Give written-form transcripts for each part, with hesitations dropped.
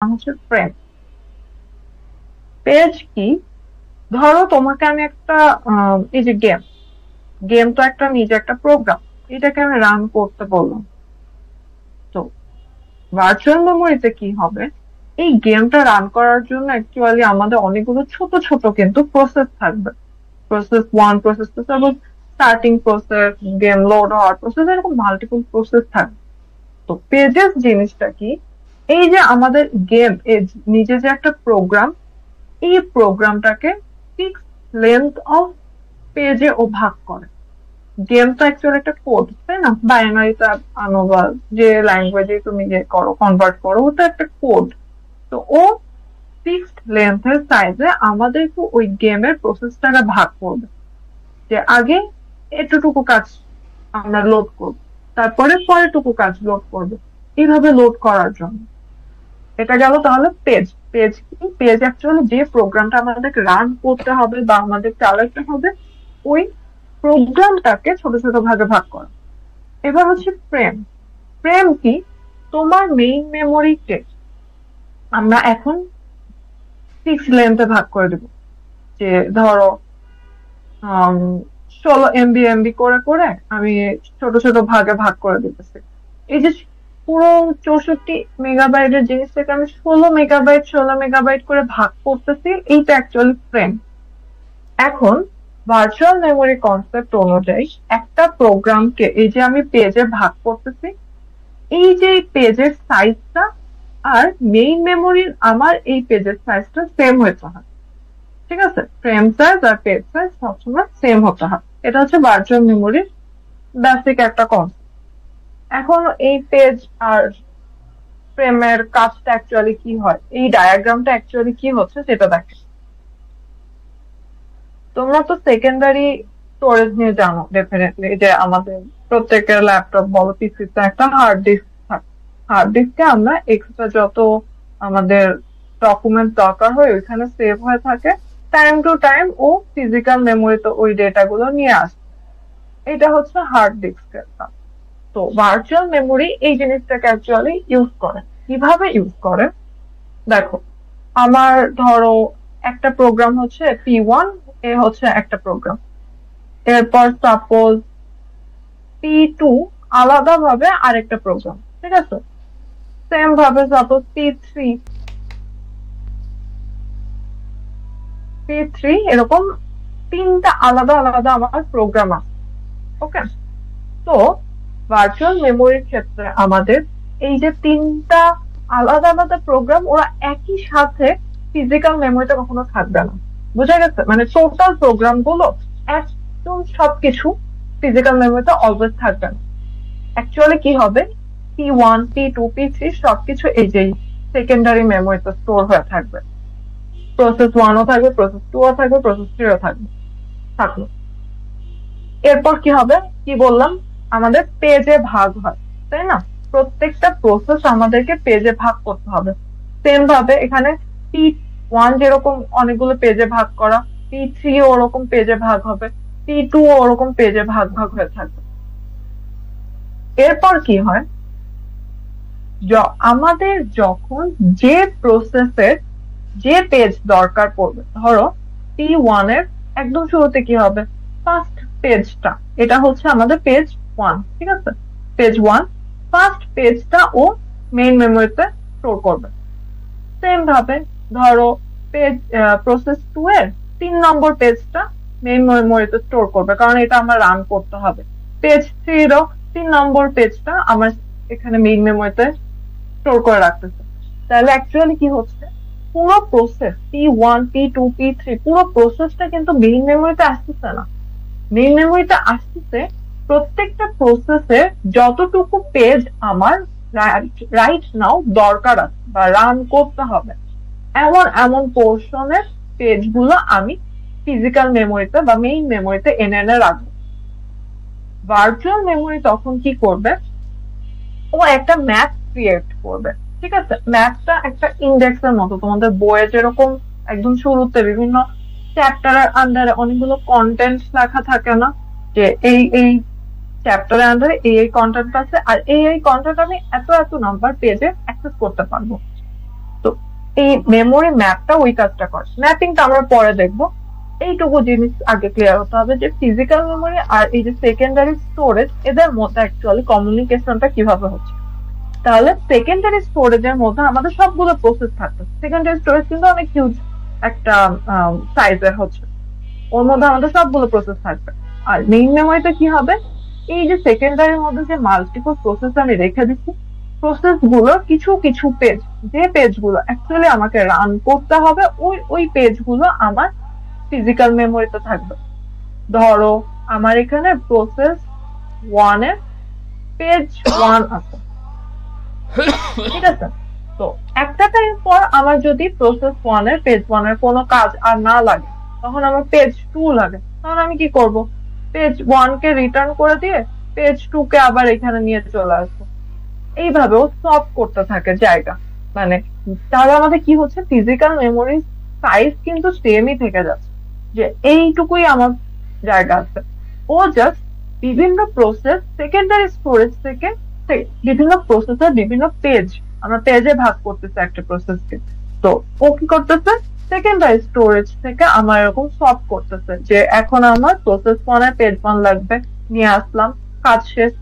নাম হচ্ছে frame. Page কি? ধরো তোমাকে আমি একটা এই যে গেম, গেম তো একটা নিজে একটা প্রোগ্রাম, এটাকে আমি রান করতে বললাম। তো ভার্চুয়াল মেমোরিতে কি হবে, এই গেমটা রান করার জন্য অ্যাকচুয়ালি আমাদের অনেকগুলো ছোট ছোট কিন্তু প্রসেস থাকবে। প্রসেস ওয়ান, প্রসেস টু, তারপর স্টার্টিং প্রসেস, গেম লোড হওয়ার প্রসেস, এরকম মাল্টিপল প্রসেস থাকবে। তো পেজেস জিনিসটা কি, এই যে আমাদের গেম নিজে যে একটা প্রোগ্রাম, এই প্রোগ্রামটাকে ফিক্স লেন্থ অফ পেজে ও ভাগ করে। গেম তো অ্যাকচুয়ালি একটা কোড, তাই না? বাইনারিতে আনো বা যে ল্যাঙ্গুয়েজে তুমি যে করো, কনভার্ট করো, ওটা একটা কোড। তো ও ফিক্সড লেন্থের সাইজে আমাদেরকে ওই গেমের প্রসেসটাকে ভাগ করবে, যে আগে এতটুকু কাজ আমরা লোড করব, তারপরে পরেরটুকু কাজ লোড করবো, এইভাবে লোড করার জন্য। এটা গেল তাহলে পেজ। পেজ কি? পেজ অ্যাকচুয়ালি যে প্রোগ্রামটা আমাদেরকে রান করতে হবে বা আমাদের চালাতে হবে, ওই প্রোগ্রামটাকে ছোট ছোট ভাগে ভাগ করা। এবার হচ্ছে ফ্রেম। ফ্রেম কি? তোমার মেইন মেমোরিকে আমরা এখন সিক্স লেন্থে ভাগ করে দেবো। যে ধরো 16 MB এমবি করে করে আমি ছোট ছোট ভাগে ভাগ করে দিতেছি। এই যে পুরো 64 মেগাবাইটের জিনিসটাকে আমি 16 মেগাবাইট 16 মেগাবাইট করে ভাগ করতেছি, এইটা অ্যাকচুয়ালি ফ্রেম। এখন ভার্চুয়াল মেমোরি কনসেপ্ট অনুযায়ী একটা প্রোগ্রামকে এই যে আমি পেজে ভাগ করতেছি, এই যে পেজের সাইজটা আর মেইন মেমোরির আমার এই পেজের সাইজটা সেম হতে হয়। ঠিক আছে? ফ্রেম সাইজ আর পেজ সাইজ সবসময় সেম হতে হয়। এটা হচ্ছে ভার্চুয়াল মেমোরির বেসিক একটা কনসেপ্ট। এখন এই পেজ আর ফ্রেমের কাজটা অ্যাকচুয়ালি কি হয়, এই ডায়াগ্রামটা অ্যাকচুয়ালি কি হচ্ছে সেটা দেখো। তোমরা তো সেকেন্ডারি স্টোরেজ নিয়ে জানো ডেফিনেটলি, যে আমাদের প্রত্যেকের ল্যাপটপ বলো পিসিতে একটা হার্ড ডিস্ক থাকে। হার্ড ডিস্কে আমরা এক্সট্রা যত আমাদের ডকুমেন্ট দরকার হয় ওইখানে সেভ হয়ে থাকে। টাইম টু টাইম ও ফিজিক্যাল মেমোরিতে ওই ডেটা গুলো নিয়ে আসে। এটা হচ্ছে হার্ড ডিস্কের কাজ। তো ভার্চুয়াল মেমোরি এই জিনিসটাকে অ্যাকচুয়ালি ইউজ করে। কিভাবে ইউজ করে দেখো, আমার ধরো একটা প্রোগ্রাম হচ্ছে P1, এ হচ্ছে একটা প্রোগ্রাম। এরপর সাপোজ P2 আলাদা ভাবে আরেকটা প্রোগ্রাম, ঠিক আছে? সেম ভাবে সাপোজ P3 এরকম তিনটা আলাদা আলাদা আমার প্রোগ্রাম আছে। ওকে? তো ভার্চুয়াল মেমোরির ক্ষেত্রে আমাদের এই যে তিনটা আলাদা আলাদা প্রোগ্রাম, ওরা একই সাথে ফিজিক্যাল মেমোরিতে কখনো থাকবে না। বোঝা গেছে? মানে টোটাল প্রোগ্রাম গুলো একদম সবকিছু ফিজিক্যাল মেমোরিতে অলওয়েজ থাকবে না। অ্যাকচুয়ালি কি হবে, P1 P2 P3 সবকিছু এই যে সেকেন্ডারি মেমোরিতে স্টোর হয়ে থাকবে। প্রসেস ওয়ানও থাকবে, প্রসেস টু ও থাকবে, প্রসেস থ্রি ও থাকবে। থাকলো। এরপর কি হবে, কি বললাম, আমাদের পেজে ভাগ হয়, তাই না? প্রত্যেকটা প্রসেস আমাদেরকে পেজে ভাগ করতে হবে। সেম ভাবে এখানে P1 যেরকম অনেকগুলো পেজে ভাগ করা, P3 ওরকম পেজে ভাগ হবে, P2 ওরকম পেজে ভাগ ভাগ হয়ে থাকবে। এরপর কি হয়, আমাদের যখন যে প্রসেসের যে পেজ দরকার পড়বে, ধরো P1 এর একদম শুরুতে কি হবে, ফার্স্ট পেজটা, এটা হচ্ছে আমাদের পেজ ওয়ান, ঠিক আছে? পেজ ওয়ান, ফার্স্ট পেজটা ও মেইন মেমোরিতে স্টোর করবে। সেম ভাবে ধরো পেজ প্রসেস টু এর 3 নম্বর পেজটা মেইন মেমোরিতে স্টোর করবে, কারণ এটা আমার রান করতে হবে। পেজ থ্রি এরও 3 নম্বর পেজটা আমার এখানে মেইন মেমোরিতে স্টোর করে রাখতেছে। তাহলে অ্যাকচুয়ালি কি হচ্ছে, পুরো প্রসেস P1 P2 P3 পুরো প্রসেসটা কিন্তু মেইন মেমোরিতে আসতেছে না। মেইন মেমোরিতে আসতেছে প্রত্যেকটা প্রসেসে যতটুকু পেজ আমার রাইট নাও দরকার আছে বা রান করতে হবে, এমন এমন পোর্শনের পেজ গুলো আমি ফিজিক্যাল মেমোরিতে বা মেইন মেমোরিতে এনে এনে রাখবো। ভার্চুয়াল মেমোরি তখন কি করবে, ও একটা ম্যাপ ক্রিয়েট করবে। ঠিক আছে? ম্যাপটা একটা ইন্ডেক্সের মতো, তোমাদের বইয়ে যেরকম একদম শুরুতে বিভিন্ন চ্যাপ্টারের আন্ডারে অনেকগুলো কন্টেন্ট লেখা থাকে না, যে এই এই চ্যাপ্টারের আন্ডারে এই এই কন্টেন্ট আছে আর এই এই কন্টেন্ট আমি এত এত নাম্বার পেজে অ্যাক্সেস করতে পারবো। তো এই মেমোরি ম্যাপটা ওই কাজটা করে। ম্যাপিংটা আমরা পরে দেখবো। এইটুকু জিনিস আগে ক্লিয়ার হতে হবে যে ফিজিক্যাল মেমোরি আর এই যে সেকেন্ডারি স্টোরেজ এদের মধ্যে অ্যাকচুয়ালি কমিউনিকেশনটা কিভাবে হচ্ছে। তাহলে সেকেন্ডারি স্টোরেজের মধ্যে আমাদের সবগুলো প্রসেস থাকবে। সেকেন্ডারি স্টোরেজ কিন্তু অনেক হিউজ একটা সাইজের হচ্ছে, ওর মধ্যে আমাদের সবগুলো প্রসেস থাকবে। আর মেইন মেমোরিতে কি হবে, এই যে সেকেন্ডারির মধ্যে যে মাল্টিপল প্রসেস আমি রেখে দিচ্ছি, প্রসেস গুলো কিছু কিছু পেজ, যে পেজ গুলো অ্যাকচুয়ালি আমাকে রান করতে হবে, ওই ওই পেজ গুলো আমার ফিজিক্যাল মেমোরিতে থাকবে। ধরো আমার এখানে প্রসেস 1 এর পেজ 1 আছে, ঠিক আছে? তো একটা টাইম পর আমার যদি প্রসেস 1 এর পেজ 1 এর কোনো কাজ আর না লাগে, তখন আমার পেজ 2 লাগে, তখন আমি কি করব, পেজ 1 কে রিটার্ন করে দিয়ে পেজ 2 কে আবার এখানে নিয়ে চলে আসবো। এইভাবে ও সব করতে থাকে জায়গা, মানে তাহলে আমাদের কি হচ্ছে, ফিজিক্যাল মেমোরির সাইজ কিন্তু সেমই থেকে যাচ্ছে, যে এইটুকুই আমার জায়গা আছে। ও জাস্ট বিভিন্ন প্রসেস সেকেন্ডারি স্টোরেজ থেকে বিভিন্ন প্রসেসের বিভিন্ন পেজ, আমরা পেজে ভাগ করতেছে একটা প্রসেসকে। তো ও কি করতেছে, সেকেন্ডারি স্টোরেজ থেকে আমার এরকম সলভ করতেছে যে এখন আমার প্রসেস 1 এর পেজ 1 লাগবে, নিয়ে আসলাম, কাজ শেষ,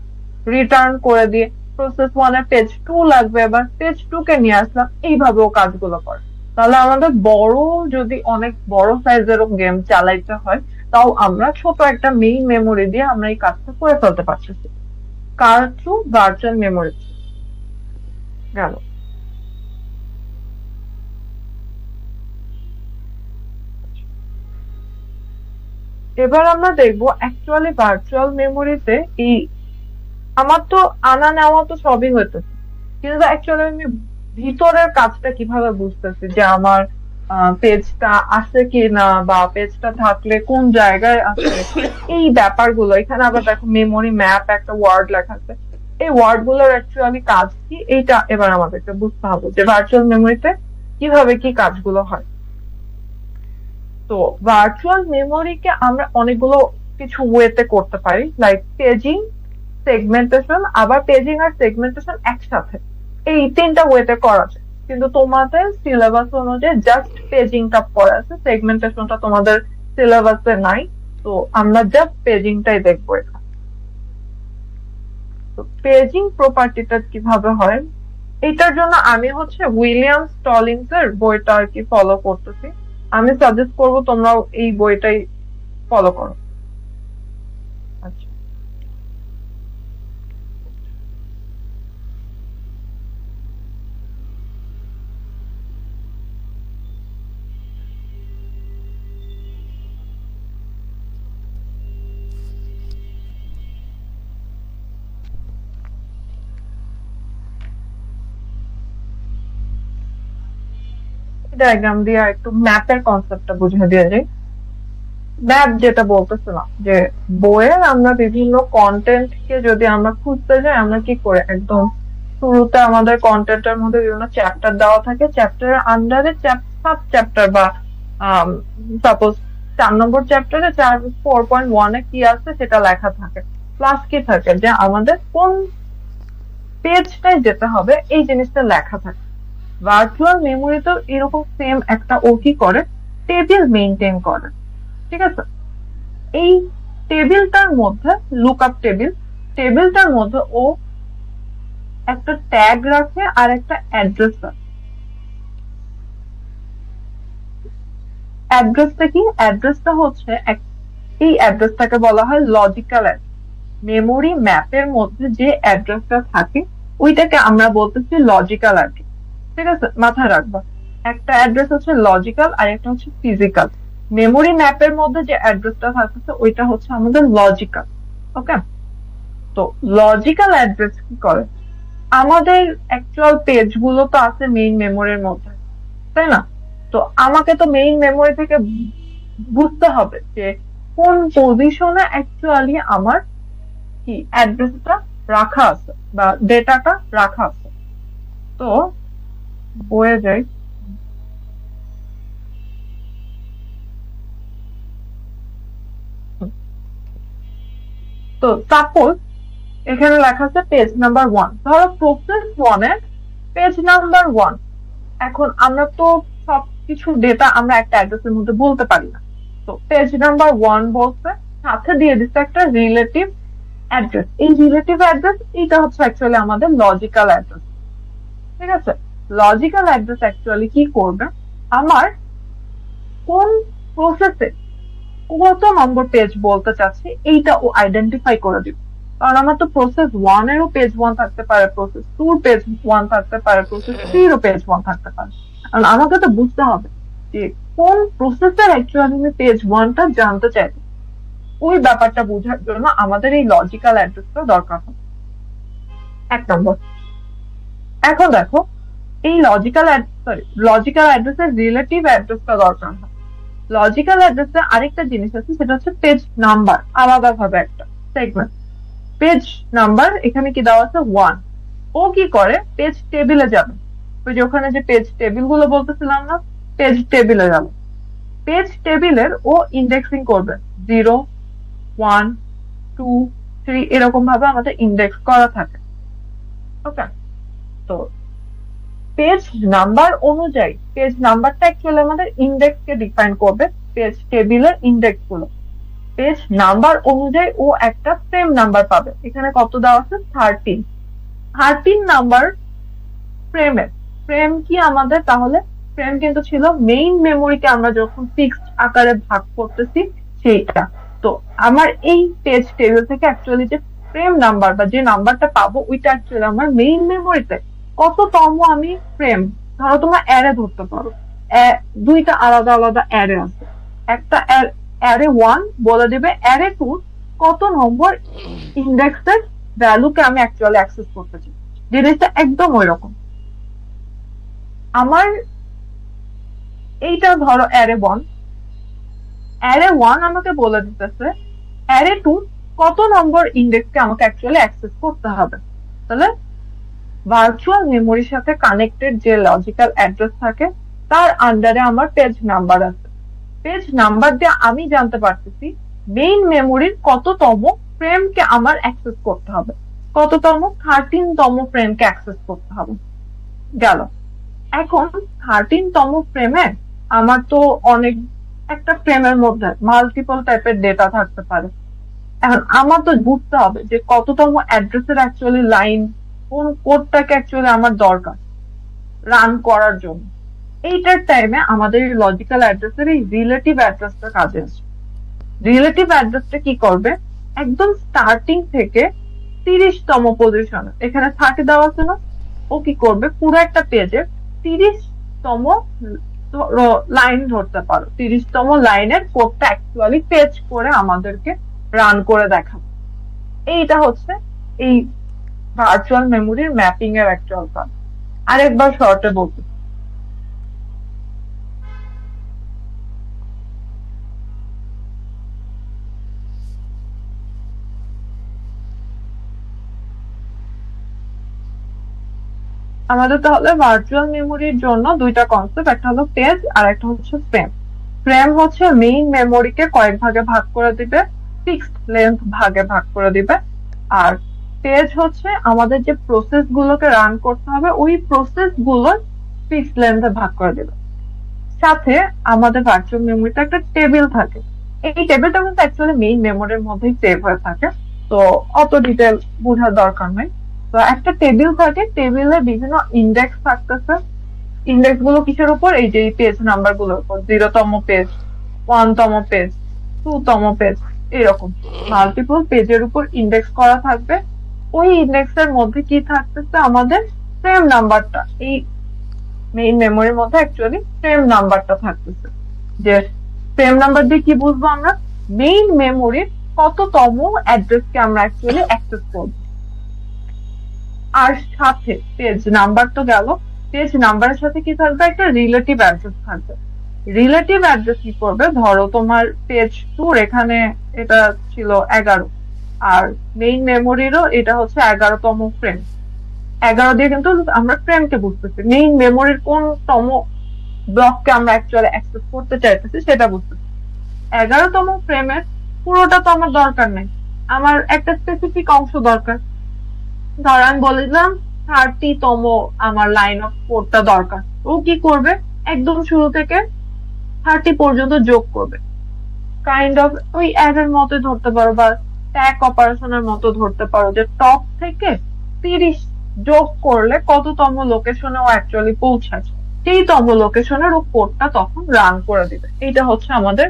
রিটার্ন করে দিয়ে প্রসেস 1 এর পেজ 2 লাগবে, এবার পেজ 2 কে নিয়ে আসলাম। এইভাবে ও কাজগুলো করে। তাহলে আমাদের বড়, যদি অনেক বড় সাইজের গেম চালাইতে হয়, তাও আমরা ছোট একটা মেইন মেমোরি দিয়ে আমরা এই কাজটা করে ফেলতে পারতেছি, কার থ্রু, ভার্চুয়াল মেমোরি গেল। এবার আমরা দেখবো অ্যাকচুয়ালি ভার্চুয়াল মেমোরিতে এই আমার তো আনা নেওয়া তো সবই হইতেছে, কিন্তু অ্যাকচুয়ালি আমি ভিতরের কাজটা কিভাবে বুঝতেছি যে আমার পেজটা আছে কি না, বা পেজটা থাকলে কোন জায়গায় আছে, এই ব্যাপারগুলো। এখানে আবার দেখো মেমোরি ম্যাপ একটা ওয়ার্ড লেখা আছে, এই ওয়ার্ড গুলোর অ্যাকচুয়ালি কাজ কি, এইটা এবার আমাদেরকে বুঝতে হবে যে ভার্চুয়াল মেমোরিতে কিভাবে কি কাজগুলো হয়। তো ভার্চুয়াল মেমোরিকে আমরা অনেকগুলো কিছু ওয়েতে করতে পারি, লাইক পেজিং, সেগমেন্টেশন, আবার পেজিং আর সেগমেন্টেশন একসাথে, এই 3টা ওয়েতে করা যায়। কিন্তু তোমাদের সিলেবাস অনুযায়ী জাস্ট পেজিংটা পড়া আছে, সেগমেন্টেশনটা তোমাদের সিলেবাসে নাই। তো আমরা জাস্ট পেজিংটাই দেখবো এখানে। তো পেজিং প্রপার্টিটা কিভাবে হয়, এটার জন্য আমি হচ্ছে উইলিয়াম স্টলিংস এর বইটা আর কি ফলো করতেছি। আমি সাজেস্ট করবো তোমরাও এই বইটাই ফলো করো। আচ্ছা, ডায়াগ্রাম দিয়ে একটু ম্যাপের কনসেপ্টটা বুঝিয়ে দিয়ে যাই। ম্যাপ যেটা বলতেছিলাম, যে বইয়ের আমরা বিভিন্ন কন্টেন্ট কে যদি আমরা খুঁজতে যাই, আমরা কি করে, একদম শুরুতে আমাদের কন্টেন্টের মধ্যে বিভিন্ন চ্যাপ্টার দেওয়া থাকে, চ্যাপ্টারের আন্ডারে সাব চ্যাপ্টার, বা সাপোজ 4 নম্বর চ্যাপ্টারে 4.1 এ কি আছে সেটা লেখা থাকে, প্লাস কি থাকে যে আমাদের কোন পেজটায় যেতে হবে এই জিনিসটা লেখা থাকে। ভার্চুয়াল মেমোরিতেও এরকম সেম একটা ও কি করে, টেবিল মেনটেন করে, ঠিক আছে? এই টেবিলটার মধ্যে, লুকআপ টেবিল, টেবিলটার মধ্যে ও একটা ট্যাগ রাখে আর একটা অ্যাড্রেস রাখে। অ্যাড্রেসটা কি, অ্যাড্রেসটা হচ্ছে এই অ্যাড্রেসটাকে বলা হয় লজিক্যাল অ্যাড্রেস। মেমোরি ম্যাপের মধ্যে যে অ্যাড্রেসটা থাকে ওইটাকে আমরা বলতেছি লজিক্যাল অ্যাড্রেস, ঠিক আছে? মাথায় রাখবা, একটা অ্যাড্রেস হচ্ছে লজিক্যাল আর একটা হচ্ছে ফিজিক্যাল। মেমোরি ম্যাপের মধ্যে যে অ্যাড্রেসটা থাকতেছে ওইটা হচ্ছে আমাদের লজিক্যাল। ওকে, তো লজিক্যাল অ্যাড্রেস কি করে, আমাদের অ্যাকচুয়াল পেজ গুলো তো আছে মেইন মেমোরির মধ্যে, তাই না? তো আমাকে তো মেইন মেমোরি থেকে বুঝতে হবে যে কোন পজিশনে অ্যাকচুয়ালি আমার কি অ্যাড্রেসটা রাখা আছে বা ডেটাটা রাখা আছে। তো বয়ে যাই, তো সাপোজ এখানে লেখা আছে পেজ নাম্বার 1, ধরো প্রসেস 1 এর পেজ নাম্বার 1, এখন আমরা তো সবকিছু ডেটা আমরা একটা অ্যাড্রেসের মধ্যে বলতে পারি না। তো পেজ নাম্বার 1 বলছে, সাথে দিয়ে দিচ্ছে একটা রিলেটিভ অ্যাড্রেস। এই রিলেটিভ অ্যাড্রেস এইটা হচ্ছে অ্যাকচুয়ালি আমাদের লজিক্যাল অ্যাড্রেস। ঠিক আছে, লজিক্যাল অ্যাড্রেস অ্যাকচুয়ালি কি করবে, আমার কোন প্রসেসে কত নম্বর পেজ বলতে চাচ্ছি এইটা ও আইডেন্টিফাই করে দিবে। কারণ আমার তো প্রসেস 1 এরও পেজ 1 থাকতে পারে, প্রসেস 2 পেজ 1 থাকতে পারে, প্রসেস 3 এরও পেজ 1 থাকতে পারে। কারণ আমাকে তো বুঝতে হবে যে কোন প্রসেসের অ্যাকচুয়ালি আমি পেজ 1টা জানতে চাই। ওই ব্যাপারটা বোঝার জন্য আমাদের এই লজিক্যাল অ্যাড্রেসটা দরকার হবে, 1 নম্বর। এখন দেখো, এই লজিক্যাল অ্যাড্রেসের রিলেটিভ অ্যাড্রেসটা দরকার হয়। লজিক্যাল অ্যাড্রেসে আরেকটা জিনিস আছে, সেটা হচ্ছে পেজ নাম্বার, আলাদা ভাবে একটা সেগমেন্ট। পেজ নাম্বার এখানে কি দেওয়া আছে 1। ও কি করে, পেজ টেবিলে যাবে। ওই যে ওখানে যে পেজ টেবিল গুলো বলতেছিলাম না, পেজ টেবিলে যাবে। পেজ টেবিলের ও ইন্ডেক্সিং করবে 0, 1, 2, 3 এরকম ভাবে আমাদের ইন্ডেক্স করা থাকে। ওকে, তো পেজ নাম্বার অনুযায়ী পেজ নাম্বারটা অ্যাকচুয়ালি আমাদের ইন্ডেক্স কে ডিফাইন করবে, পেজ টেবিলের ইন্ডেক্স গুলো। পেজ নাম্বার অনুযায়ী ও একটা ফ্রেম নাম্বার পাবে। এখানে কত দেওয়া আছে, 13। 13 নাম্বার ফ্রেমের, ফ্রেম কি আমাদের, তাহলে ফ্রেম কিন্তু ছিল মেইন মেমোরিকে আমরা যখন ফিক্সড আকারে ভাগ করতেছি সেইটা। তো আমার এই পেজ টেবিল থেকে অ্যাকচুয়ালি যে ফ্রেম নাম্বার বা যে নাম্বারটা পাবো ওইটা অ্যাকচুয়ালি আমার মেইন মেমোরিতে কততম আমি ফ্রেম, ধরো তোমরা অ্যারে ধরতে পারো, দুইটা আলাদা আলাদা অ্যারে আছে। একটা অ্যারে 1 বলে দেবে অ্যারে 2 কত নম্বর ইন্ডেক্সের ভ্যালুকে আমি অ্যাকচুয়ালি অ্যাক্সেস করতে চাই। জিনিসটা একদম ওই রকম। আমার এইটা ধরো অ্যারে 1, অ্যারে 1 আমাকে বলে দিতেছে অ্যারে 2 কত নম্বর ইন্ডেক্সকে আমাকে অ্যাকচুয়ালি অ্যাক্সেস করতে হবে। তাহলে ভার্চুয়াল মেমোরির সাথে কানেক্টেড যে লজিক্যাল অ্যাড্রেস থাকে তার আন্ডারে আমার পেজ নাম্বার আছে। পেজ নাম্বার দিয়ে আমি জানতে পারতেছি মেইন মেমোরির কততম ফ্রেমকে আমার অ্যাক্সেস করতে হবে, কততম 13তম ফ্রেমকে অ্যাক্সেস করতে হবে। গেল। এখন 13তম ফ্রেমে আমার তো অনেক, একটা ফ্রেমের মধ্যে মাল্টিপল টাইপের ডেটা থাকতে পারে। এখন আমার তো বুঝতে হবে যে কততম অ্যাড্রেসের অ্যাকচুয়ালি লাইন, কোন কোডটাকে অ্যাকচুয়ালি আমার দরকার রান করার জন্য। এইটার টাইমে আমাদের লজিক্যাল অ্যাড্রেসের এই রিলেটিভ অ্যাড্রেসটা কাজে আসে। রিলেটিভ অ্যাড্রেসটা কি করবে, একদম স্টার্টিং থেকে 30তম পজিশনে, এখানে 30 দেওয়া আছে না, ও কি করবে পুরো একটা পেজের 30তম লাইন ধরতে পারো, 30তম লাইনের কোডটা অ্যাকচুয়ালি পেজ করে আমাদেরকে রান করে দেখাবে। এইটা হচ্ছে এই ভার্চুয়াল মেমোরির ম্যাপিং এর অ্যাকচুয়াল কাজ। আরেকবার শর্টে বলতে, আমাদের তাহলে ভার্চুয়াল মেমোরির জন্য দুইটা কনসেপ্ট, একটা হলো পেজ আর একটা হচ্ছে ফ্রেম। ফ্রেম হচ্ছে মেইন মেমোরিকে কয়েক ভাগে ভাগ করে দিবে, ফিক্সড লেন্থ ভাগে ভাগ করে দিবে। আর পেজ হচ্ছে আমাদের যে প্রসেস গুলোকে রান করতে হবে ওই প্রসেস গুলো ফিক্সড লেন্থে ভাগ করে দিবে। সাথে আমাদের ভার্চুয়াল মেমোরিতে একটা টেবিল থাকে, এই টেবিলটা কিন্তু অ্যাকচুয়ালি মেইন মেমোরির মধ্যেই সেভ হয়ে থাকে, তো অত ডিটেল বোঝার দরকার নাই। তো একটা টেবিল থাকে, টেবিলে বিভিন্ন ইন্ডেক্স থাকতেছে। ইন্ডেক্স গুলো কিসের উপর, এই যে পেজ নাম্বার গুলোর উপর, 0তম পেজ, 1তম পেজ, 2তম পেজ, এরকম মাল্টিপল পেজের উপর ইন্ডেক্স করা থাকবে। ওই ইন্ডেক্স এর মধ্যে কি থাকতেছে, আমাদের ফ্রেম নাম্বারটা, এই মেইন মেমোরির মধ্যে অ্যাকচুয়ালি ফ্রেম নাম্বারটা থাকতেছে। যে ফ্রেম নাম্বার দিয়ে কি বুঝবো আমরা, মেইন মেমোরির কততম অ্যাড্রেসকে আমরা অ্যাকচুয়ালি অ্যাক্সেস করব। আর সাথে পেজ নাম্বার তো গেল, পেজ নাম্বারের সাথে কি থাকবে, একটা রিলেটিভ অ্যাড্রেস থাকবে। রিলেটিভ অ্যাড্রেস কি করবে, ধরো তোমার পেজ 2 এখানে এটা ছিল 11, আর মেইন মেমোরিরও এটা হচ্ছে 11তম ফ্রেম। 11 দিয়ে কিন্তু আমরা ফ্রেমকে বুঝতেছি, মেইন মেমোরির কোনতম ব্লককে আমরা অ্যাকচুয়ালি অ্যাক্সেস করতে চাইতেছি সেটা বুঝতেছি। 11তম ফ্রেমের পুরোটা তো আমার দরকার নেই, আমার একটা স্পেসিফিক অংশ দরকার। ধর আমি বলে দিলাম 30তম আমার লাইন অফ কোডটা দরকার, ও কি করবে, একদম শুরু থেকে 30 পর্যন্ত যোগ করবে। কাইন্ড অফ ওই অ্যাডের মতো ধরতে পারো, বা ট্যাগ অপারেশনের মতো ধরতে পারো, যে টপ থেকে 30 যোগ করলে কততম লোকেশনে ও অ্যাকচুয়ালি পৌঁছায়, সেই তম লোকেশনের ও কোডটা তখন রান করে দিবে। এটা হচ্ছে আমাদের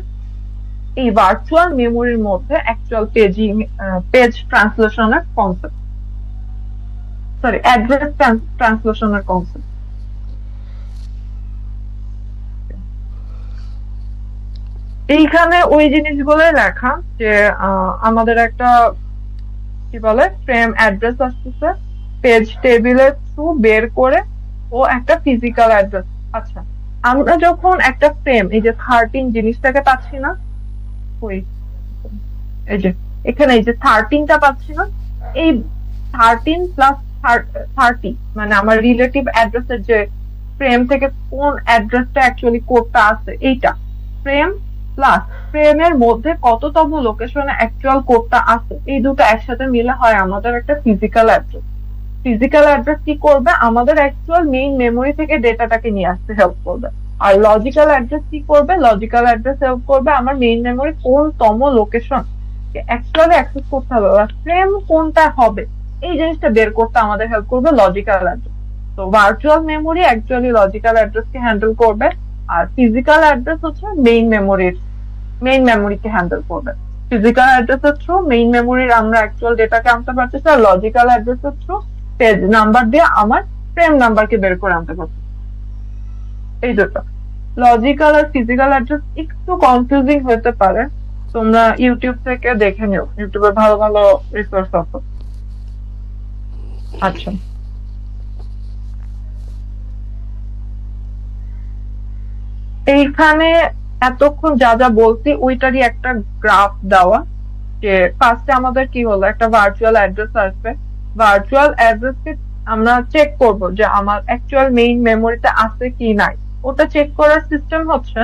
এই ভার্চুয়াল মেমোরির মধ্যে অ্যাকচুয়াল পেজ ট্রান্সলেশনের কনসেপ্ট, সরি অ্যাড্রেস ট্রান্সলেশনের কনসেপ্ট। এইখানে ওই জিনিসগুলোই লেখা যে আমাদের একটা কি বলে ফ্রেম অ্যাড্রেস আসতেছে, পেজ টেবিলের থ্রু বের করে ও একটা ফিজিক্যাল অ্যাড্রেস। আচ্ছা, আমরা যখন একটা ফ্রেম এই যে 13 জিনিসটাকে পাচ্ছি না, ওই এই যে এখানে এই যে 13টা পাচ্ছি না, এই 13 প্লাস 30 মানে আমার রিলেটিভ অ্যাড্রেসের যে ফ্রেম থেকে কোন অ্যাড্রেসটা অ্যাকচুয়ালি কোডটা আছে, এইটা ফ্রেম প্লাস ফ্রেমের মধ্যে কততম লোকেশনে অ্যাকচুয়াল কোডটা আছে, এই দুটো একসাথে মিলে হয় আমাদের একটা ফিজিক্যাল অ্যাড্রেস। ফিজিক্যাল অ্যাড্রেস কি করবে, আমাদের অ্যাকচুয়াল মেইন মেমোরি থেকে ডেটাটাকে নিয়ে আসতে হেল্প করবে। আর লজিক্যাল অ্যাড্রেস কি করবে, লজিক্যাল অ্যাড্রেস হেল্প করবে আমার মেইন মেমোরি কোন তম লোকেশন অ্যাকচুয়ালি অ্যাক্সেস করতে হবে, বা ফ্রেম কোনটা হবে এই জিনিসটা বের করতে আমাদের হেল্প করবে লজিক্যাল অ্যাড্রেস। তো ভার্চুয়াল মেমোরি অ্যাকচুয়ালি লজিক্যাল অ্যাড্রেসকে হ্যান্ডেল করবে, আর ফিজিক্যাল অ্যাড্রেস হচ্ছে মেইন মেমোরিকে হ্যান্ডেল করবে। ফিজিক্যাল অ্যাড্রেসের থ্রু মেইন মেমোরির আমরা অ্যাকচুয়াল ডেটাকে আনতে পারতেছি, আর লজিক্যাল অ্যাড্রেসের থ্রু পেজ নাম্বার দিয়ে আমার ফ্রেম নাম্বারকে বের করে আনতে পারছি। এই দুটো লজিক্যাল আর ফিজিক্যাল অ্যাড্রেস একটু কনফিউজিং হতে পারে, তোমরা ইউটিউব থেকে দেখে নিও, ইউটিউবে ভালো ভালো রিসোর্স আছে। আচ্ছা, এইখানে এতক্ষণ যা যা বলছি ওইটারই একটা গ্রাফ দেওয়া, যে ফার্স্টে আমাদের কি হলো, একটা ভার্চুয়াল অ্যাড্রেস আসবে, ভার্চুয়াল অ্যাড্রেসকে আমরা চেক করব যে আমার অ্যাকচুয়াল মেইন মেমোরিতে আছে কি নাই। ওটা চেক করার সিস্টেম হচ্ছে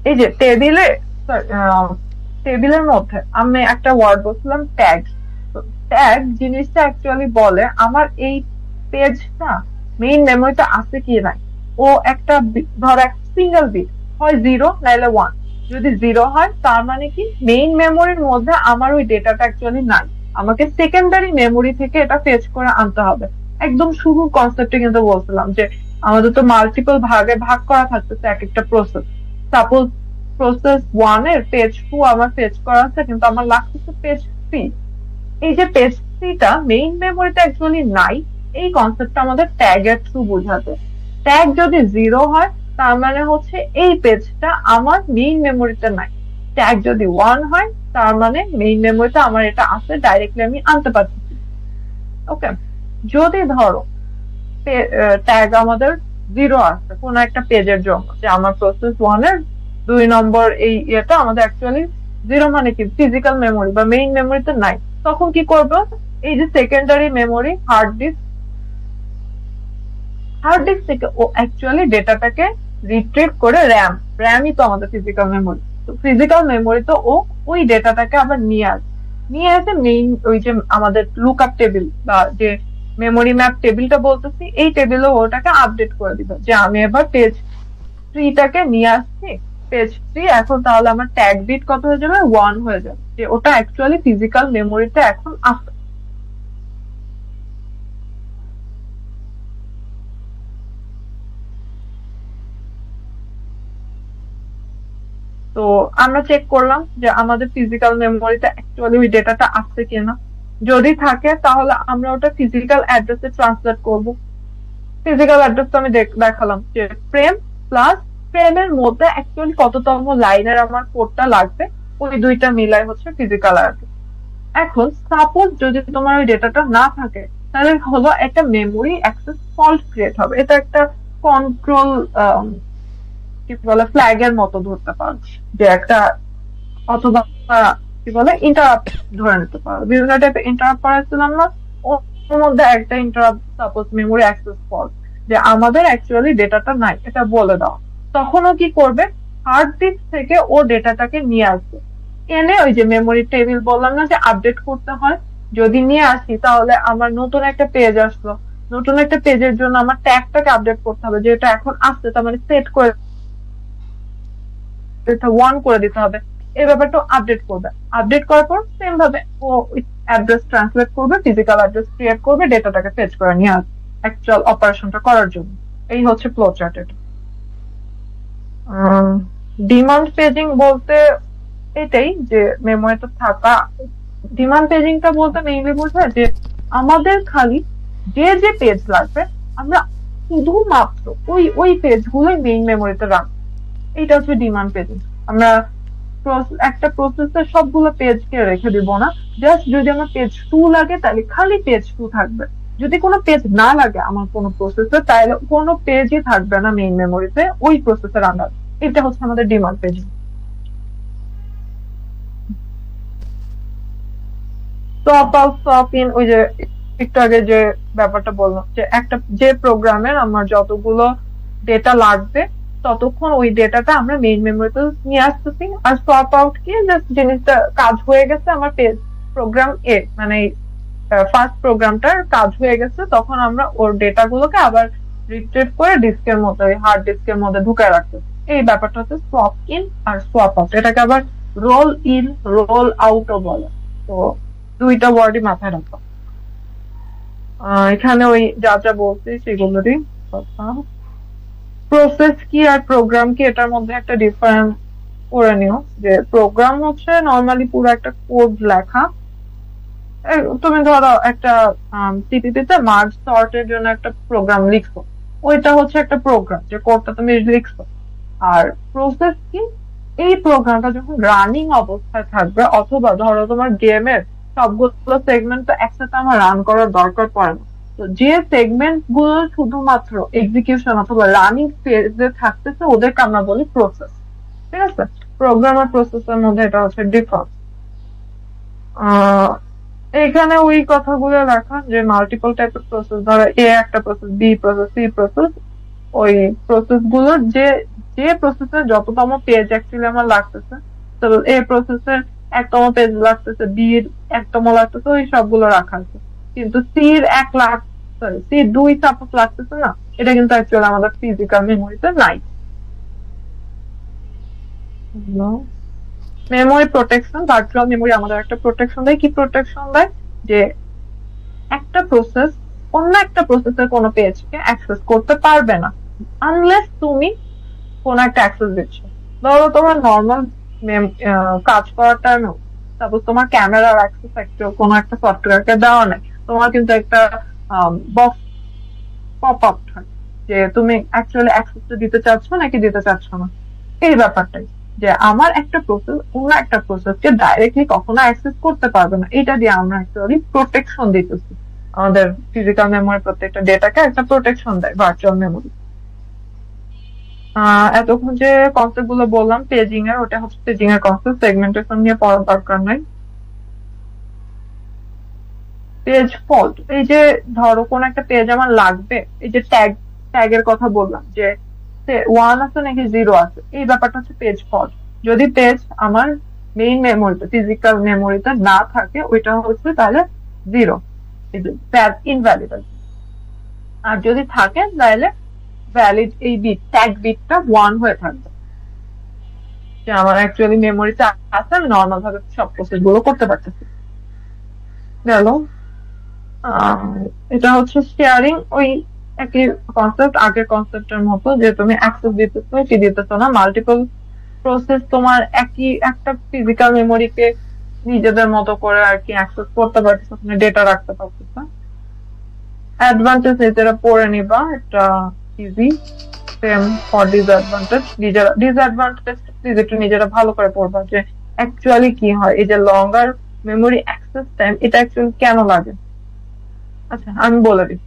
এই যে টেবিলের মধ্যে আমি একটা ওয়ার্ড বলছিলাম ট্যাগ। ট্যাগ জিনিসটা অ্যাকচুয়ালি বলে আমার এই পেজটা মেইন মেমোরিতে আছে কি নাই। ও একটা ধর এক সিঙ্গেল বিট হয় 0 নাইলে 1, যদি 0 হয় তার মানে কি মেইন মেমোরির মধ্যে আমার ওই ডেটাটা অ্যাকচুয়ালি নাই, আমাকে সেকেন্ডারি মেমোরি থেকে এটা ফেচ করে আনতে হবে। একদম শুরুর কনসেপ্টে কিন্তু বলছিলাম যে আমাদের তো মাল্টিপল ভাগে ভাগ করা থাকতেছে এক একটা প্রসেস। সাপোজ প্রসেস 1 এর পেজ 2 আমার ফেচ করা আছে, কিন্তু আমার লাগতেছে পেজ 3। এই যে পেজ 3টা মেইন মেমোরিতে অ্যাকচুয়ালি নাই, এই কনসেপ্টটা আমাদের ট্যাগ এর থ্রু বোঝাতে। ট্যাগ যদি 0 হয় তার মানে হচ্ছে এই পেজটা আমার মেইন মেমোরিতে নাই, ট্যাগ যদি 1 হয় তার মানে মেইন মেমোরিতে আমার এটা আছে, ডাইরেক্টলি আমি আনতে পারছি। ওকে, যদি ধরো ট্যাগ আমাদের 0 আছে কোন একটা পেজের জন্য, যে আমার প্রসেস 1 এর 2 নম্বর এই ইয়েটা আমাদের অ্যাকচুয়ালি 0 মানে কি ফিজিক্যাল মেমোরি বা মেইন মেমোরিতে নাই, তখন কি করবো, এই যে সেকেন্ডারি মেমোরি হার্ড ডিস্ক থেকে ও অ্যাকচুয়ালি ডেটাটাকে রিট্রিভ করে র্যামই তো আমাদের ফিজিক্যাল মেমোরি, তো ফিজিক্যাল মেমোরি তো ও ওই ডেটাটাকে আবার নিয়ে আসে মেইন ওই যে আমাদের লুক আপ টেবিল বা যে মেমোরি ম্যাপ টেবিলটা বলতেছি, এই টেবিলে ওটাকে আপডেট করে দিবে যে আমি এবার পেজ 3টাকে নিয়ে আসছি, পেজ 3 এখন তাহলে আমার ট্যাগ বিট কত হয়ে যাবে, 1 হয়ে যাবে, যে ওটা অ্যাকচুয়ালি ফিজিক্যাল মেমোরিতে এখন আছে। তো আমরা চেক করলাম যে আমাদের ফিজিক্যাল মেমোরিতে অ্যাকচুয়ালি ওই ডেটাটা আছে কিনা, যদি থাকে তাহলে আমরা ওটা ফিজিক্যাল অ্যাড্রেসে ট্রান্সলেট করব। ফিজিক্যাল অ্যাড্রেস তো আমি দেখালাম যে ফ্রেম প্লাস ফ্রেমের মধ্যে অ্যাকচুয়ালি কততম লাইনের আমার কোডটা লাগবে, ওই দুইটা মিলাই হচ্ছে ফিজিক্যাল অ্যাড্রেস। এখন সাপোজ যদি তোমার ওই ডেটাটা না থাকে, তাহলে হলো একটা মেমোরি অ্যাক্সেস ফল্ট ক্রিয়েট হবে। এটা একটা কন্ট্রোল কি বলে ফ্ল্যাগ এর মতো ধরতে পারো, যে একটা, অথবা কি বলে ইন্টারাপ্ট ধরে নিতে পারো। বিভিন্ন টাইপের ইন্টারাপ্ট পড়াচ্ছিলাম না, ওর মধ্যে একটা interrupt suppose memory access fault, যে আমাদের অ্যাকচুয়ালি ডেটাটা নাই এটা বলে দাও। তখন ও কি করবে, হার্ড ডিস্ক থেকে ও ডেটাটাকে নিয়ে আসবে, এনে ওই যে মেমোরি টেবিল বললাম না যে আপডেট করতে হয়, যদি নিয়ে আসি তাহলে আমার নতুন একটা পেজ আসলো, নতুন একটা পেজের জন্য আমার ট্যাগটাকে আপডেট করতে হবে, যেটা এখন আসছে তার মানে সেট করে ওয়ান করে দিতে হবে, এই ব্যাপারটা আপডেট করবে। আপডেট করার পর সেম ভাবে ও অ্যাড্রেস ট্রান্সলেট করবে, ফিজিক্যাল অ্যাড্রেস ক্রিয়েট করবে, ডেটাটাকে ফেচ করে নিয়ে আসবে অ্যাকচুয়াল অপারেশনটা করার জন্য। এই হচ্ছে ফ্লো চার্ট। এটা ডিমান্ড পেজিং বলতে এটাই যে মেমোরিতে থাকা, ডিমান্ড পেজিংটা বলতে মেইনলি বোঝায় যে আমাদের খালি যে যে পেজ লাগবে আমরা শুধুমাত্র ওই ওই পেজ গুলোই মেইন মেমোরিতে রাখবো। এইটা হচ্ছে ডিমান্ড পেজিং। আমরা একটা প্রসেসে সবগুলো পেজকে রেখে দিব না, জাস্ট যদি আমার পেজ 2 লাগে তাহলে খালি পেজ 2 থাকবে। যদি কোনো পেজ না লাগে আমার কোনো প্রসেসে তাহলে কোনো পেজই থাকবে না মেইন মেমোরিতে ওই প্রসেসের আন্ডার। এটা হচ্ছে আমাদের demand paging. Top out top in, ওই যে একটু আগে যে ব্যাপারটা বললাম যে একটা যে প্রোগ্রামের আমার যতগুলো ডেটা লাগবে ততক্ষণ ওই ডেটাটা আমরা মেইন মেমোরিতে নিয়ে আসতেছি। আর সোয়াপ আউট কি, জাস্ট জিনিসটা কাজ হয়ে গেছে আমার পেজ প্রোগ্রাম এ মানে ফার্স্ট প্রোগ্রামটার কাজ হয়ে গেছে, তখন আমরা ওর ডেটা গুলোকে আবার রিট্রিভ করে ডিস্কের মধ্যে হার্ড ডিস্কের মধ্যে ঢুকায় রাখতে। এই ব্যাপারটা হচ্ছে সোয়াপ ইন আর সোয়াপ আউট। এটাকে আবার রোল ইন রোল আউটও বলে। তো দুইটা ওয়ার্ডই মাথায় রাখো। এখানে ওই যা যা বলছি সেগুলোরই কথা। প্রসেস কি আর প্রোগ্রাম কি এটার মধ্যে একটা ডিফারেন্স করে নিও। যে প্রোগ্রাম হচ্ছে নর্মালি পুরো একটা কোড লেখা। তুমি ধরো একটা সিপিপি তে মার্জ সর্টের জন্য একটা প্রোগ্রাম লিখছো, ওইটা হচ্ছে একটা প্রোগ্রাম যে কোডটা তুমি লিখছো। আর প্রসেস কি, এই প্রোগ্রামটা যখন রানিং অবস্থায় থাকবে অথবা ধরো তোমার গেমের সবগুলো সেগমেন্ট তো একসাথে আমার রান করার দরকার পড়ে না, তো যে সেগমেন্ট গুলো শুধুমাত্র এক্সিকিউশন অথবা রানিং ফেজে থাকতেছে ওদেরকে আমরা বলি প্রসেস। ঠিক আছে, প্রোগ্রাম আর প্রসেসের মধ্যে এটা হচ্ছে ডিফারেন্স। এখানে ওই কথাগুলো লেখা যে মাল্টিপল টাইপের প্রসেস, ধরো এ একটা process, B process, C process, ওই প্রসেস গুলোর যে যে প্রসেসের যততম পেজ অ্যাকচুয়ালি আমার লাগতেছে, তো এ প্রসেসের একতম পেজ লাগতেছে, বি এর একতম লাগতেছে, ওই সবগুলো রাখা আছে। কিন্তু সি এর 1 লাখ, সরি সি 2 সাপোজ লাগতেছে না, এটা কিন্তু অ্যাকচুয়ালি আমাদের ফিজিক্যাল মেমোরিতে নাই। মেমোরি প্রোটেকশন, ভার্চুয়াল মেমোরি আমাদের একটা প্রোটেকশন দেয়। কি প্রোটেকশন দেয়, যে একটা প্রসেস অন্য একটা প্রসেসের কোনো পেজকে অ্যাক্সেস করতে পারবে না আনলেস তুমি কোন একটা অ্যাক্সেস দিচ্ছ। ধরো তোমার নর্মাল কাজ করার টাইমেও সাপোজ তোমার ক্যামেরার অ্যাক্সেস একটা কোনো একটা সফটওয়্যারকে দেওয়া নেই, তোমার কিন্তু একটা বক্স পপ আপ হয় যে তুমি অ্যাকচুয়ালি অ্যাক্সেসটা দিতে চাচ্ছ নাকি দিতে চাচ্ছ না। এই ব্যাপারটাই যে আমার একটা প্রসেস অন্য একটা প্রসেসকে ডাইরেক্টলি কখনো অ্যাক্সেস করতে পারবে না, এটা দিয়ে আমরা অ্যাকচুয়ালি প্রোটেকশন দিতেছি। আমাদের ফিজিক্যাল মেমোরি প্রত্যেকটা ডেটাকে একটা প্রোটেকশন দেয় ভার্চুয়াল মেমোরি। এতক্ষণ যে কনসেপ্ট গুলো বললাম পেজিং এর, ওটা হচ্ছে পেজিং এর কনসেপ্ট, সেগমেন্টেশন নিয়ে পড়ার দরকার নাই। পেজ ফল্ট, এই যে ধরো কোন একটা পেজ আমার লাগবে, এই যে ট্যাগের কথা বললাম যে 1 আছে নাকি 0 আছে, এই ব্যাপারটা হচ্ছে পেজ ফল্ট। যদি পেজ আমার মেইন মেমোরিতে ফিজিক্যাল মেমোরিতে না থাকে ওইটা হচ্ছে তাহলে 0, ইনভ্যালিড। আর যদি থাকে তাহলে ভ্যালিড, এই বিট ট্যাগ বিটটা 1 হয়ে থাকবে, যে আমার অ্যাকচুয়ালি মেমোরিতে আছে, আমি নর্মাল ভাবে সব প্রসেস গুলো করতে পারতেছি। গেল। এটা হচ্ছে শেয়ারিং, ওই একই কনসেপ্ট আগের কনসেপ্টের মতো, যে তুমি অ্যাক্সেস দিতেছো কি দিতেছো না, মাল্টিপল প্রসেস তোমার একই একটা ফিজিক্যাল মেমোরিকে নিজেদের মতো করে আর কি অ্যাক্সেস করতে পারতেছো, তুমি ডেটা রাখতে পারতেছো। অ্যাডভান্টেজ নিজেরা পড়ে নিবা, এটা easy. Same for disadvantage, disadvantage please একটু নিজেরা ভালো করে পড়বা যে অ্যাকচুয়ালি কি হয়, এই যে লঙ্গার মেমোরি অ্যাক্সেস টাইম এটা অ্যাকচুয়ালি কেন লাগে। আচ্ছা আমি বলে দিই।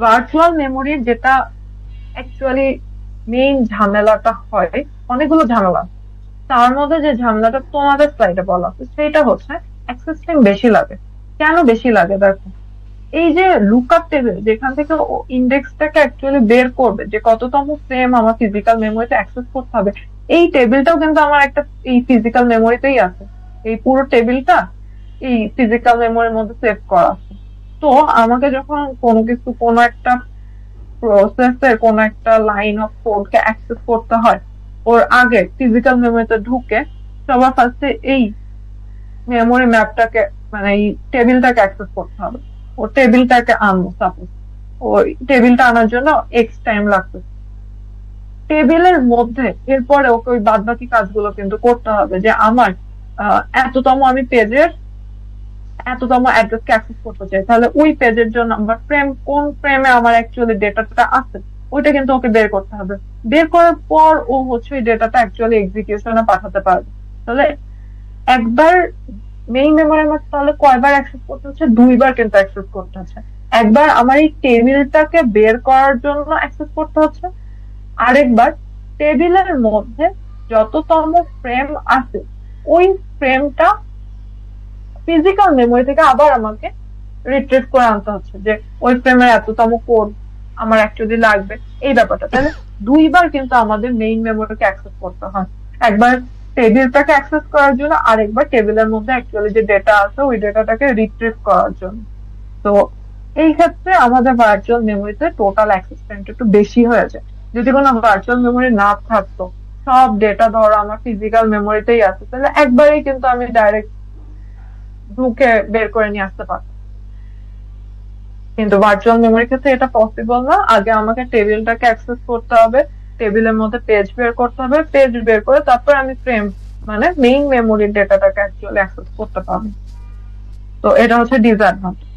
ভার্চুয়াল মেমোরির যেটা অ্যাকচুয়ালি মেইন ঝামেলাটা হয়, অনেকগুলো ঝামেলা, তার মধ্যে যে ঝামেলাটা তোমাদের স্লাইডে বলা আছে সেটা হচ্ছে অ্যাক্সেস টাইম বেশি লাগে। কেন বেশি লাগে দেখো, এই যে লুকআপ টেবিল যেখান থেকে ইন্ডেক্সটাকে অ্যাকচুয়ালি বের করবে যে কততম ফ্রেম আমার ফিজিক্যাল মেমোরিতে অ্যাক্সেস করতে হবে, এই টেবিলটাও কিন্তু আমার একটা এই ফিজিক্যাল মেমোরিতেই আছে। এই পুরো টেবিলটা এই ফিজিক্যাল মেমোরির মধ্যে সেভ করা আছে। তো আমাকে যখন কোনো কিছু, কোনো একটা প্রসেসের কোনো একটা লাইন অফ কোডকে অ্যাক্সেস করতে হয়, ওর আগে ফিজিক্যাল মেমোরিতে ঢুকে সবার ফার্স্টে এই মেমোরি ম্যাপটাকে, মানে এই টেবিলটাকে অ্যাক্সেস করতে হবে। ও টেবিলটাকে আনবো, সাপোজ ওই টেবিলটা আনার জন্য এক্স টাইম লাগবে। টেবিলের মধ্যে এরপরে ওকে ওই বাদ বাকি কাজগুলো কিন্তু করতে হবে, যে আমার এততম আমি পেজের এততম অ্যাড্রেসকে অ্যাক্সেস করতে চাই, তাহলে ওই পেজের জন্য আমার ফ্রেম, কোন ফ্রেমে আমার অ্যাকচুয়ালি ডেটাটা আছে ওইটা কিন্তু ওকে বের করতে হবে। বের করার পর ও হচ্ছে ওই ডেটাটা অ্যাকচুয়ালি এক্সিকিউশনে পাঠাতে পারবে। তাহলে একবার মেইন মেমোরি আমার তাহলে কয়বার অ্যাক্সেস করতে হচ্ছে? দুইবার কিন্তু অ্যাক্সেস করতে হচ্ছে। একবার আমার এই টেবিলটাকে বের করার জন্য অ্যাক্সেস করতে হচ্ছে, আরেকবার টেবিলের মধ্যে যততম ফ্রেম আছে ওই ফ্রেমটা ফিজিক্যাল মেমোরি থেকে আবার আমাকে রিট্রিভ করে আনতে হচ্ছে, যে ওই ফ্রেমের এততম কোড আমার অ্যাকচুয়ালি লাগবে, এই ব্যাপারটা। তাহলে দুইবার কিন্তু আমাদের মেইন মেমোরিকে অ্যাক্সেস করতে হয়, একবার টেবিলটাকে অ্যাক্সেস করার জন্য, আরেকবার টেবিলের মধ্যে অ্যাকচুয়ালি যে ডেটা আছে ওই ডেটাটাকে রিট্রিভ করার জন্য। তো এই ক্ষেত্রে আমাদের ভার্চুয়াল মেমোরিতে টোটাল অ্যাক্সেস টাইমটা একটু বেশি হয়ে যায়। যদি কোনো ভার্চুয়াল মেমোরি না থাকতো, সব ডেটা ধরো আমার ফিজিক্যাল মেমোরিতেই আছে, তাহলে একবারেই কিন্তু আমি ডাইরেক্ট ঢুকে বের করে নিয়ে আসতে পারতাম। কিন্তু ভার্চুয়াল মেমোরির ক্ষেত্রে এটা পসিবল না। আগে আমাকে টেবিলটাকে অ্যাক্সেস করতে হবে, টেবিলের মধ্যে পেজ বের করতে হবে, পেজ বের করে তারপর আমি ফ্রেম, মানে মেইন মেমোরির ডেটাটাকে অ্যাকচুয়ালি অ্যাক্সেস করতে পারবো। তো এটা হচ্ছে ডিসঅ্যাডভান্টেজ।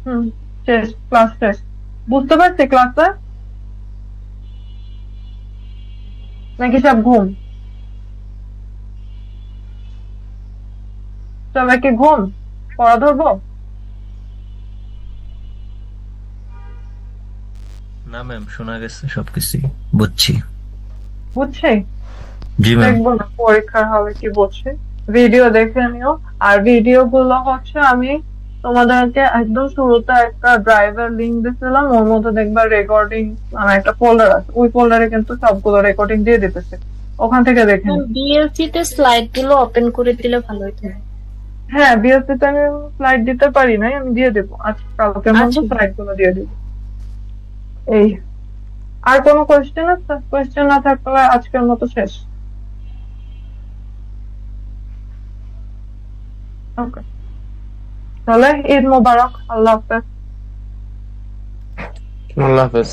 হুম, শেষ, ক্লাস শেষ। বুঝতে পারছি ক্লাসে, নাকি সব ঘুম? সবাইকে ঘুম, পড়া ধরবো? না ম্যাম, শোনা গেছে সবকিছুই, বুঝছি। বুঝছি। জি ম্যাম। দেখবো না পরীক্ষার হলে কি বলছে, ভিডিও দেখে নিও। আর ভিডিও গুলো হচ্ছে আমি তোমাদেরকে একদম শুরুতে একটা ড্রাইভের লিংক দিয়েছিলাম, ওর মধ্যে দেখবা রেকর্ডিং মানে একটা ফোল্ডার আছে, ওই ফোল্ডারে কিন্তু সবগুলো রেকর্ডিং দিয়ে দিতেছে, ওখান থেকে দেখে নিও। বিএলসি তে স্লাইড গুলো ওপেন করে দিলে ভালো হতো। হ্যাঁ, বিএসসি তে আমি স্লাইড দিতে পারি নাই, আমি দিয়ে দেবো আজ কালকের মধ্যে, আচ্ছা, স্লাইড গুলো দিয়ে দেবো। এই, আর কোনো কোয়েশ্চেন আছে? কোয়েশ্চেন না থাকলে আজকের মতো শেষ। ওকে, তাহলে ঈদ মোবারক, আল্লাহ হাফেজ। আল্লাহ হাফেজ।